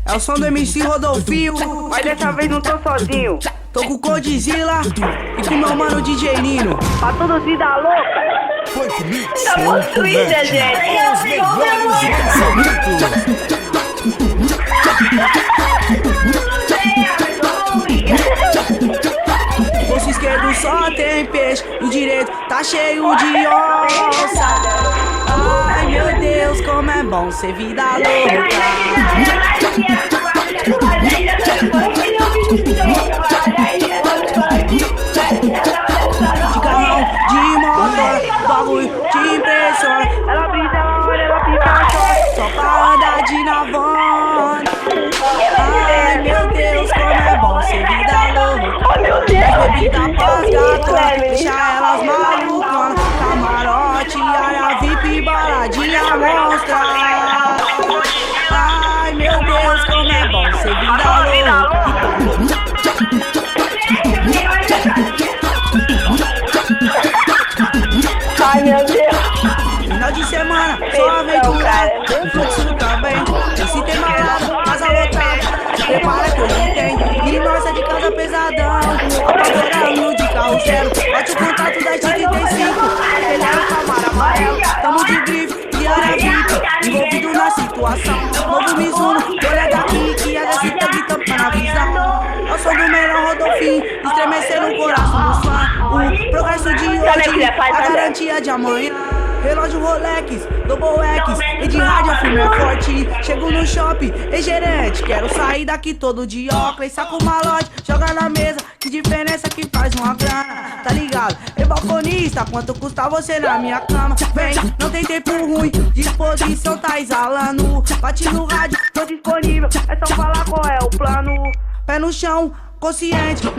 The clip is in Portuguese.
É o som do MC Rodolfinho, Mas dessa vez não tô sozinho. tô com o Codzilla e com meu mano DJ Nino. Pra todos vida louca. Funk Mix. Tamo Twitter, gente. Os melhores lançamentos. Bolso esquerdo só tem peixe, o direito tá cheio de onça. Ai meu Deus, como é bom ser vida louca. De carrão, de motor, bagulho te impressiona. Ela brisa, ela olha, ela fica só. Só pra andar de navona. Ai meu Deus, como é bom ser vida louca. Oh meu Deus. Bebida pras gatas, deixa elas maluconas. Camarote, área VIP, baladinha monstra. Ai meu Deus, como é bom ser vida louca. Ai meu Deus. Final de semana, só aventura, o fluxo também. Esse tem balada, casa lotada. Se prepara que hoje tem, e nossa de casa pesadão. Apavorando de carro zero, bate o contato das 35. Acelera o camaro amarelo, tamo de grife, e área VIP. Envolvido na situação, novo Mizuno, olha daqui que é desse tag tampando a visão. Eu sou do melhor Rodolfinho, estremecendo o coração dos fãs. O progresso de hoje, a garantia de amanhã. Relógio Rolex, Double X, e de rádio a filme é forte. Chego no shopping, ei gerente, quero sair daqui todo de óculos. Saco o malote, joga na mesa, que diferença que faz uma grana, tá ligado? Ei balconista, quanto custa você na minha cama? Vem, não tem tempo ruim, disposição tá exalando. Bate no rádio, tô disponível, é só falar qual é o plano. Pé no chão, consciente, na